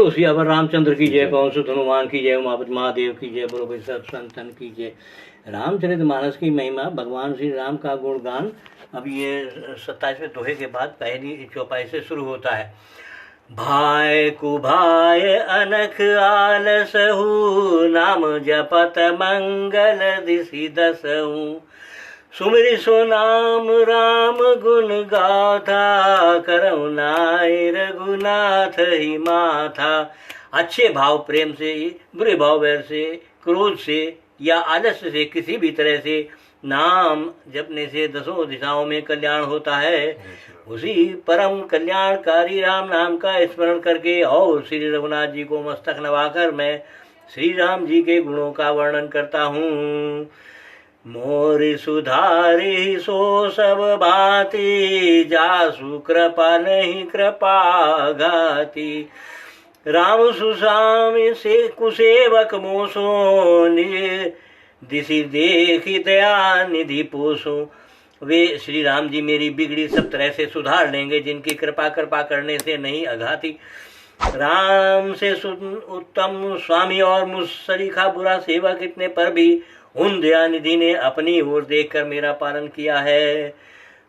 बोलो सियावर रामचंद्र की जय, पवन सुत हनुमान की जय, उमापति महादेव की जय, बोलो भाई सब संतन की जय। रामचरितमानस की महिमा, भगवान श्री राम का गुणगान। अब ये 27वें दोहे के बाद पहली चौपाई से शुरू होता है। भाय कुभाय अनख आलसहु, नाम जपत मंगल दिशि दसहु। सुमिरि सो नाम राम गुण गाथा, करुणाय रघुनाथ ही माथा। अच्छे भाव प्रेम से, बुरे भाव वैर से, क्रोध से या आलस्य से, किसी भी तरह से नाम जपने से दसों दिशाओं में कल्याण होता है। उसी परम कल्याणकारी राम नाम का स्मरण करके और श्री रघुनाथ जी को मस्तक नवाकर मैं श्री राम जी के गुणों का वर्णन करता हूँ। मोरि सुधारि सो सब भांति, जासु कृपा नहीं कृपा घाति। राम सुसामी से कुसेवक मोसो, दिशि देखी दया निधि पोसो। वे श्री राम जी मेरी बिगड़ी सब तरह से सुधार लेंगे, जिनकी कृपा करने से नहीं अघाती। राम से उत्तम स्वामी और मुझ सरीखा बुरा सेवक इतने पर भी उन दयानिधि ने अपनी ओर देखकर मेरा पालन किया है।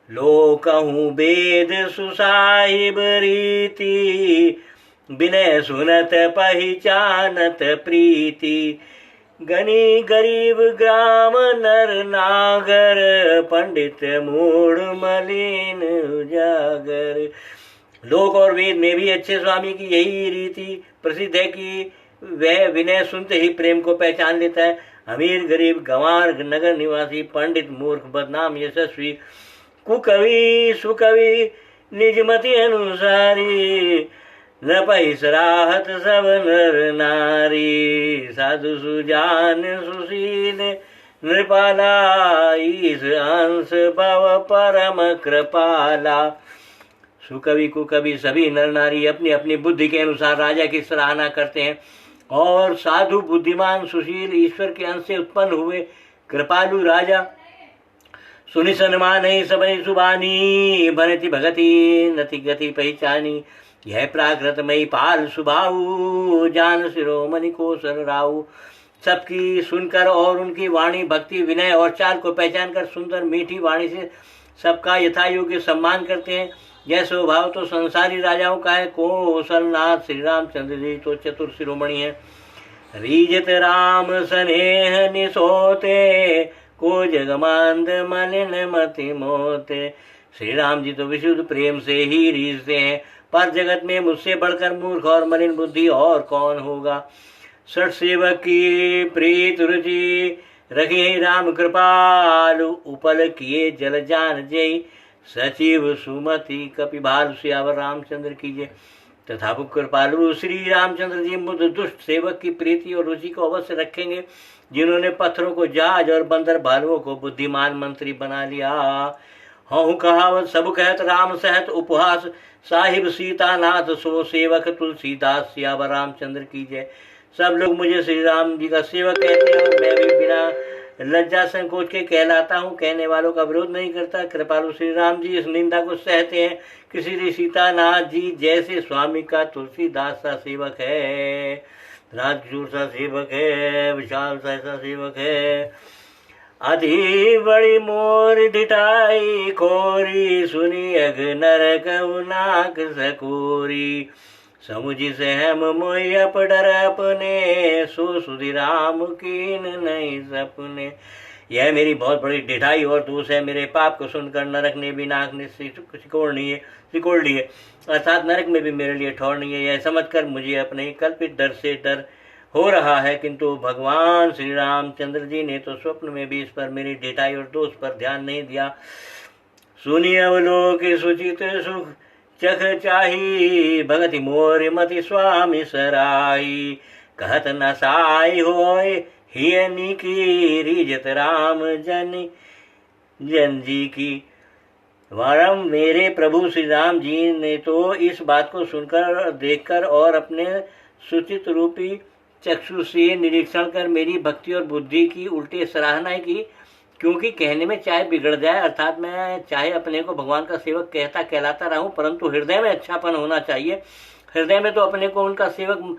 लोकहूँ वेद सुसाहिब रीति, विनय सुनत पहिचानत प्रीति। गनी गरीब ग्राम नर नागर, पंडित मूढ़ मलिन उजागर। लोक और वेद में भी अच्छे स्वामी की यही रीति प्रसिद्ध है कि वह विनय सुनते ही प्रेम को पहचान लेता है। अमीर गरीब गंवार नगर निवासी, पंडित मूर्ख बदनाम यशस्वी, कुकवि सुकवि निजमति अनुसारी। न सराहत सब नर नारी, साधु सुजान सुशील नृपाला। ईश अंश भव परम कृपाला। सुकवि कुकवि सभी नर नारी अपनी अपनी बुद्धि के अनुसार राजा की सराहना करते हैं, और साधु बुद्धिमान सुशील ईश्वर के अंश से उत्पन्न हुए कृपालु राजा सुनि सन्मान सबई सुबानी। बनति भगति नति गति पहचानी। यह प्राकृतमयी पाल सुभाऊ, जान शिरोमणि को सन राऊ। सबकी सुनकर और उनकी वाणी भक्ति विनय और चाल को पहचान कर सुंदर मीठी वाणी से सबका यथा योग्य सम्मान करते हैं। यह स्वभाव तो संसारी राजाओं का है। कौशलनाथ श्री रामचंद्र जी तो चतुर शिरोमणि है। रीजत राम स्नेह निसोते, को जगमांद मलिन मति मोते। श्री राम जी तो विशुद्ध प्रेम से ही रीझते हैं, पर जगत में मुझसे बढ़कर मूर्ख और मलिन बुद्धि और कौन होगा। सठ सेवक की प्रीत रुचि, रखे राम कृपालु। उपल किए जल जान जय, सचिव सुमति कपिभालु। सियावर रामचंद्र कीजिए। तथा कृपालु श्री रामचंद्र जी मुझ दुष्ट सेवक की प्रीति और रुचि को अवश्य रखेंगे, जिन्होंने पत्थरों को जहाज और बंदर भालुओं को बुद्धिमान मंत्री बना लिया। हूँ कहावत सब कहत राम सहत उपहास, साहिब सीतानाथ सो सेवक तुलसीदास। सियावर रामचंद्र की जय। सब लोग मुझे श्री राम जी का सेवक कहते हैं, और मैं भी बिना लज्जा संकोच के कहलाता हूँ। कहने वालों का विरोध नहीं करता। कृपालु श्री राम जी इस निंदा को सहते हैं कि श्री सीतानाथ जी जैसे स्वामी का तुलसीदास सा सेवक है, राजचूर सा सेवक है, विशाल सा ऐसा सेवक है। अति बड़ी मोर ढिठाई खोरी, सुनी अघ नरक नाक सकोरी। समुझि से हम मोय अप डर अपने, सो सुधि राम कीन नहीं सपने। यह मेरी बहुत बड़ी ढिठाई और दोष है। मेरे पाप को सुनकर नरक ने भी नाक ने सिकोड़ लिए, अर्थात नरक में भी मेरे लिए ठौर नहीं है। यह समझकर मुझे अपने कल्पित डर से डर हो रहा है, किंतु भगवान श्री रामचंद्र जी ने तो स्वप्न में भी इस पर मेरी ढिठाई और दोष पर ध्यान नहीं दिया। सुनी अवलोक सुचित सुख चख चाही, भगति मोर मति स्वामी सराई। कहत न साई होय हियनी की, रीजत राम जन जी की। वरम मेरे प्रभु श्री राम जी ने तो इस बात को सुनकर देखकर और अपने सुचित रूपी चक्षु से निरीक्षण कर मेरी भक्ति और बुद्धि की उल्टी सराहना की, क्योंकि कहने में चाहे बिगड़ जाए, अर्थात मैं चाहे अपने को भगवान का सेवक कहलाता रहूं, परंतु हृदय में अच्छापन होना चाहिए। हृदय में तो अपने को उनका सेवक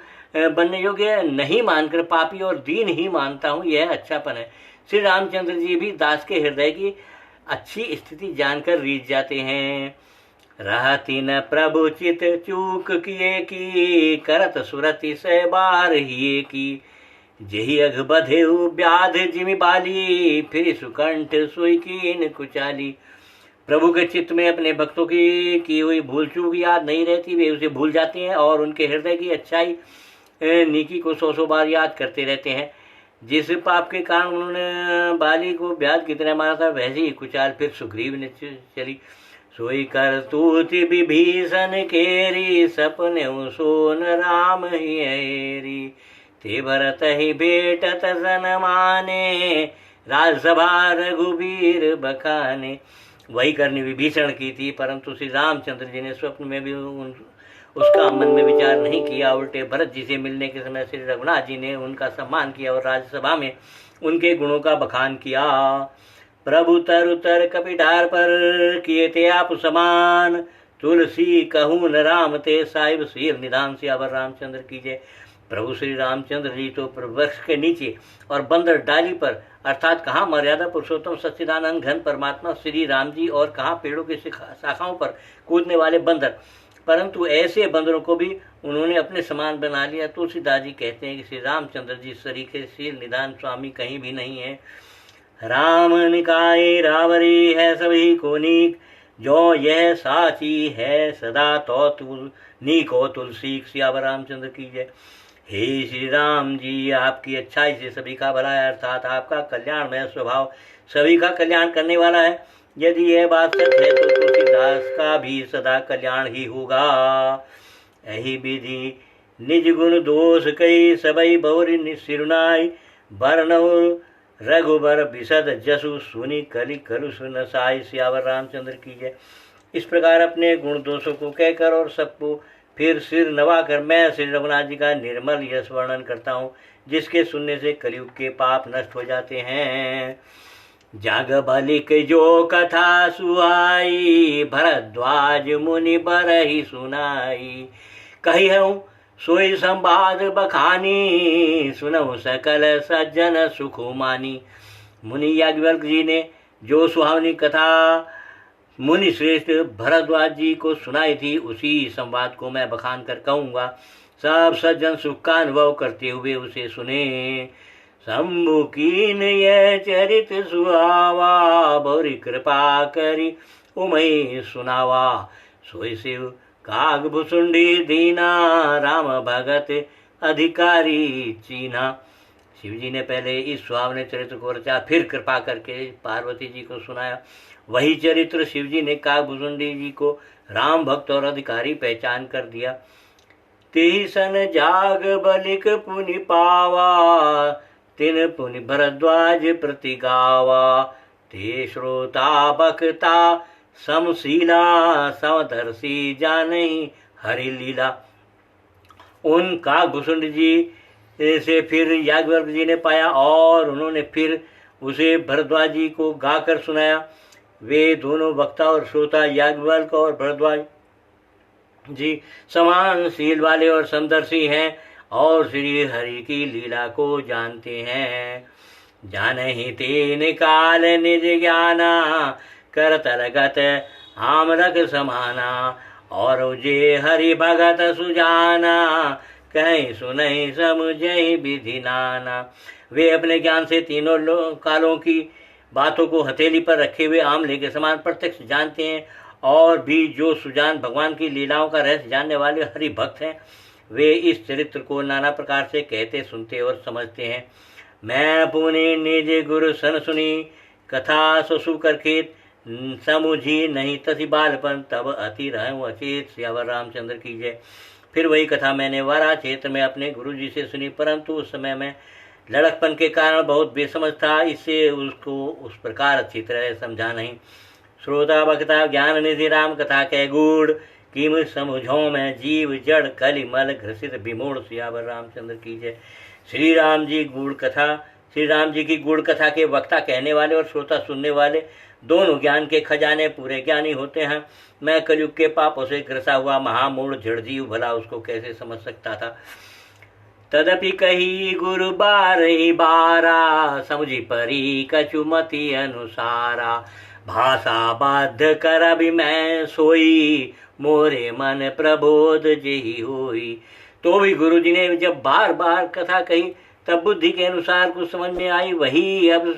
बनने योग्य नहीं मानकर पापी और दीन ही मानता हूँ, यह अच्छापन है। श्री रामचंद्र जी भी दास के हृदय की अच्छी स्थिति जानकर रीझ जाते हैं। रहती न प्रभु चित चूक किए की, करत सुरति से बार हिए की। जही अघ बधेउ ब्याध जिमि बाली, फिर सुकंठ सोई कीन कुचाली। प्रभु के चित्त में अपने भक्तों की हुई भूल चूक याद नहीं रहती, वे उसे भूल जाते हैं और उनके हृदय की अच्छाई नीकी को 100 बार याद करते रहते हैं। जिस पाप के कारण उन्होंने बाली को ब्याज कितने मारा था, वैसे ही कुचाल फिर सुग्रीव ने चली। सोई करतूत विभीषण केरी, सपने सोन राम ही हेरी। ते भरत ही भेटत सन माने, राजसभा रघुबीर बखाने। वही करनी विभीषण की थी, परंतु श्री रामचंद्र जी ने स्वप्न में भी उसका मन में विचार नहीं किया। उल्टे भरत जी से मिलने के समय श्री रघुनाथ जी ने उनका सम्मान किया और राज्यसभा में उनके गुणों का बखान किया। प्रभु तरु तर कपिडार पर, किए थे आप समान। तुलसी कहूँ न राम ते, साहिब शीर निधान। सियावर रामचंद्र की जय। प्रभु श्री रामचंद्र जी तो वृक्ष के नीचे और बंदर डाली पर, अर्थात कहाँ मर्यादा पुरुषोत्तम सच्चिदानंद घन परमात्मा श्री राम जी और कहाँ पेड़ों की शाखाओं पर कूदने वाले बंदर, परंतु ऐसे बंदरों को भी उन्होंने अपने समान बना लिया। तुलसीदास जी कहते हैं कि श्री रामचंद्र जी सरीखे शील निदान स्वामी कहीं भी नहीं है। राम निकाय रावरी है सभी को नीक, जो यह साची है सदा तो नीको तुलसी। सियावर रामचंद्र की जय। हे श्री राम जी, आपकी अच्छाई से सभी का भला है, अर्थात आपका कल्याणमय स्वभाव सभी का कल्याण करने वाला है। यदि यह बात सच है तो तुलसीदास का भी सदा कल्याण ही होगा। यही विधि निज गुण दोष कई, सबई बहुरी सिरुनाई। बरनऊ रघुबर बिसद जसु, सुनी कलि कलु सुन साई। सियावर रामचंद्र की जय। इस प्रकार अपने गुण दोषों को कहकर और सबको फिर सिर नवाकर मैं श्री रघुनाथ जी का निर्मल यश वर्णन करता हूँ, जिसके सुनने से कलयुग के पाप नष्ट हो जाते हैं। जाग बलिक जो कथा सुहाई, भरद्वाज मुनि बरहि सुनाई। कही हूँ सोई संवाद बखानी, सुनऊ सकल सज्जन सुख मानी। मुनि याज्ञवल्क्य जी ने जो सुहावनी कथा मुनि श्रेष्ठ भरद्वाज जी को सुनाई थी, उसी संवाद को मैं बखान कर कहूँगा। सब सज्जन सुख का अनुभव करते हुए उसे सुने। शंभु कीन यह चरित सुहावा, बौरी कृपा करी उमई सुनावा। सोई शिव काग भुसुंडी दीना, राम भगत अधिकारी चीना। शिव जी ने पहले इस सुहावने चरित्र को रचा, फिर कृपा करके पार्वती जी को सुनाया। वही चरित्र शिव जी ने कागभुसुंडी जी को राम भक्त और अधिकारी पहचान कर दिया। तेहि सन जाग बलिक पुनि पावा, तिन पुनि भरद्वाज प्रति गावा। ते श्रोता बक्ता समशीला, समदर्शी जानहि हरि लीला। उन कागभुसुंडी जी से फिर याज्ञवल्क्य जी ने पाया और उन्होंने फिर उसे भरद्वाज जी को गाकर सुनाया। वे दोनों वक्ता और श्रोता याज्ञवल्क्य और भरद्वाज जी समान शील वाले और समदर्शी हैं और श्री हरि की लीला को जानते हैं। जानहि तेन काल निज ज्ञाना, करत लगत आमरक समाना। और जे हरि भगत सुजाना, कहीं सुनहि समझहि विधि नाना। वे अपने ज्ञान से तीनों कालों की बातों को हथेली पर रखे हुए आमले के समान प्रत्यक्ष जानते हैं और भी जो सुजान भगवान की लीलाओं का रहस्य जानने वाले हरि भक्त हैं, वे इस चरित्र को नाना प्रकार से कहते सुनते और समझते हैं। मैं पुनि निज गुरु सन सुनी, कथा ससु कर खेत समुझी नहीं तसी बालपन, तब अति रहूं अचेत। सियावर रामचंद्र की जय। फिर वही कथा मैंने वारा क्षेत्र में अपने गुरु जी से सुनी, परंतु उस समय में लड़कपन के कारण बहुत बेसमझ था, इससे उसको उस प्रकार अच्छी तरह समझा नहीं। श्रोता भक्ता ज्ञान निधि राम कथा के गुड़, किम समझो में जीव जड़ कलि मल घृषित विमूढ़। सियावर रामचंद्र की जय। श्री राम जी गुड़ कथा, श्री राम जी की गुड़ कथा के वक्ता कहने वाले और श्रोता सुनने वाले दोनों ज्ञान के खजाने पूरे ज्ञानी होते हैं। मैं कलयुग के पापों से ग्रसा हुआ महामूढ़ जड़ जीव भला उसको कैसे समझ सकता था। तदपि कही गुरु बारही बारा, समझी परी कचुमति अनुसारा। भाषा बाध्य कर अभी मैं सोई, मोरे मन प्रबोध जेहि होई। तो भी गुरु जी ने जब बार बार कथा कही तब बुद्धि के अनुसार कुछ समझ में आई, वही अब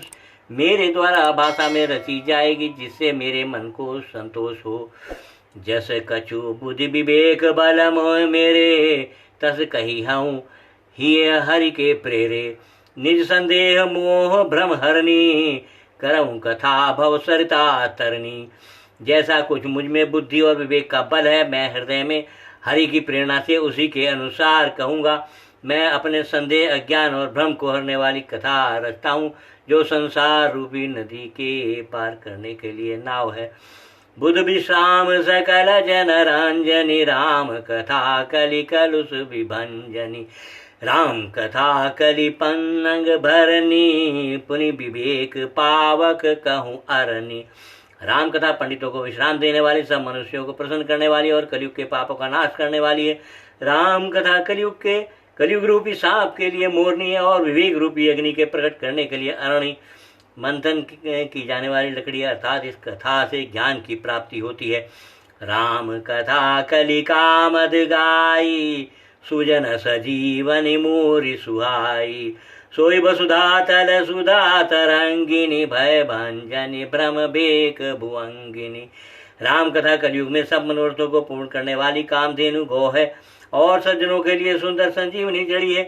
मेरे द्वारा भाषा में रची जाएगी, जिससे मेरे मन को संतोष हो। जस कछु बुद्धि विवेक बल मोह मेरे, तस कही हूँ ही हरि के प्रेरे। निज संदेह मोह भ्रम हरनी, करऊं कथा भव सरिता तरनी। जैसा कुछ मुझ में बुद्धि और विवेक का बल है, मैं हृदय में हरि की प्रेरणा से उसी के अनुसार कहूँगा। मैं अपने संदेह अज्ञान और भ्रम को हरने वाली कथा रचता हूँ, जो संसार रूपी नदी के पार करने के लिए नाव है। बुध विश्राम सकल जन रंजनी, राम कथा कलि कलुष विभंजनी। राम कथा कलि पन्नग भरनी, पुनि विवेक पावक कहूँ अरनी। राम कथा पंडितों को विश्राम देने वाली, सब मनुष्यों को प्रसन्न करने वाली और कलयुग के पापों का नाश करने वाली है। राम कथा कलयुग रूपी सांप के लिए मोरनी है और विवेक रूपी अग्नि के प्रकट करने के लिए अरणी। मंथन की जाने वाली लकड़ी, अर्थात इस कथा से ज्ञान की प्राप्ति होती है। राम कथा कलि कामद गाई, सुजन सजीवनि मोरि सुहाई। सोई वसुधा तल सुधा तरंगिनी, भय भंजनी भ्रम बेक भुअंगिनी। राम कथा कलयुग में सब मनोरथों को पूर्ण करने वाली कामधेनु गौ है और सज्जनों के लिए सुंदर संजीवनी जड़ी है।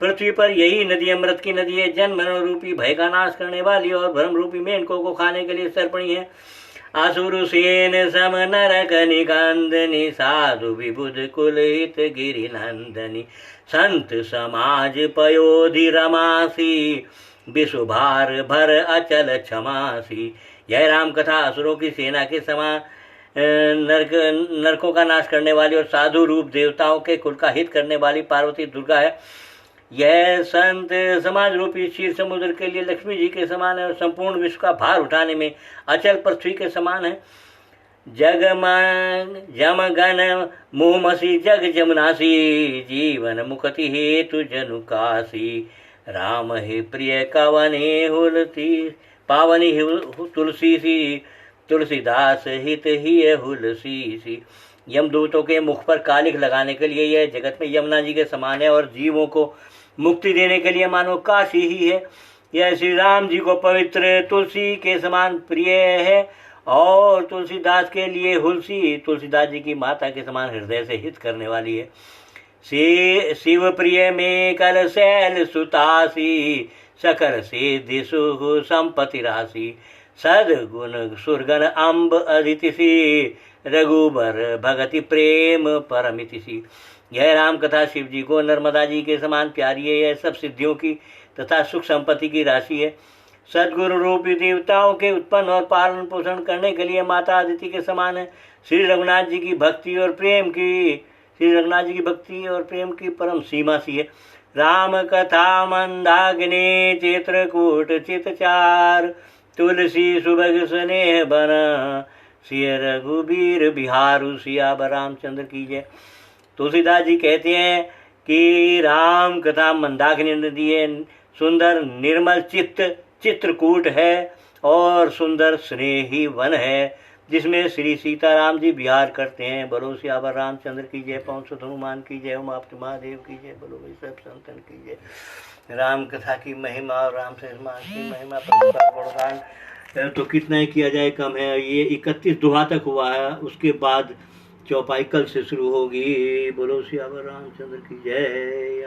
पृथ्वी पर यही नदी अमृत की नदी है, जन्म मरण रूपी भय का नाश करने वाली और भ्रम रूपी मेंढकों को खाने के लिए सर्पणी है। असुर सेन सम नरक निकंदनी, साधु विबुध कुल हित गिरि नंदनी। संत समाज पयोधि रमासी, विषुभार भर अचल क्षमासी। यह राम कथा असुरों की सेना के समान नरकों का नाश करने वाली और साधु रूप देवताओं के कुल का हित करने वाली पार्वती दुर्गा है। यह संत समाज रूपी क्षीर समुद्र के लिए लक्ष्मी जी के समान है और संपूर्ण विश्व का भार उठाने में अचल पृथ्वी के समान है। जमगन मोहमसी जग जमुनासी, जीवन मुक्ति हेतु जनुकासी। राम हे प्रिय कवने हुलती, पावनी तुलसी सी, तुलसीदास हित ही हुलसी सी। यमदूतों के मुख पर कालिख लगाने के लिए यह जगत में यमुना जी के समान है और जीवों को मुक्ति देने के लिए मानो काशी ही है। यह श्री राम जी को पवित्र तुलसी के समान प्रिय है और तुलसीदास के लिए हुलसी तुलसीदास जी की माता के समान हृदय से हित करने वाली है। शिव प्रिय में कल शैल सुतासी, सकल सिद्धि सुख संपत्ति राशि। सदगुण सुरगन अम्ब अदिति सी, रघुबर भगति प्रेम परमिति सी। यह राम कथा शिव जी को नर्मदा जी के समान प्यारी है। यह सब सिद्धियों की तथा सुख संपत्ति की राशि है। सदगुरु रूपी देवताओं के उत्पन्न और पालन पोषण करने के लिए माता अदिति के समान है। श्री रघुनाथ जी की भक्ति और प्रेम की परम सीमा सी है। राम कथा मंदाग्नि चित्रकूट चितचार, तुलसी सुभग स्नेह बना, सिय रघुबीर बिहारू। सियावर रामचंद्र की जय। तुलसीदास जी कहते हैं कि राम कथा मंदाकिनी नदी है, सुंदर निर्मल चित्रकूट है और सुंदर स्नेही वन है, जिसमें श्री सीताराम जी विहार करते हैं। बोलो सियावर रामचंद्र की जय, पवन सुत हनुमान की जय, उमापति महादेव की जय, बोलो भाई सब संतन की जय। राम कथा की महिमा और राम से की महिमा पर गुणगान तो कितना ही किया जाए कम है। ये 31 दोहा तक हुआ है, उसके बाद चौपाई कल से शुरू होगी। बोलो सियावर रामचंद्र की जय।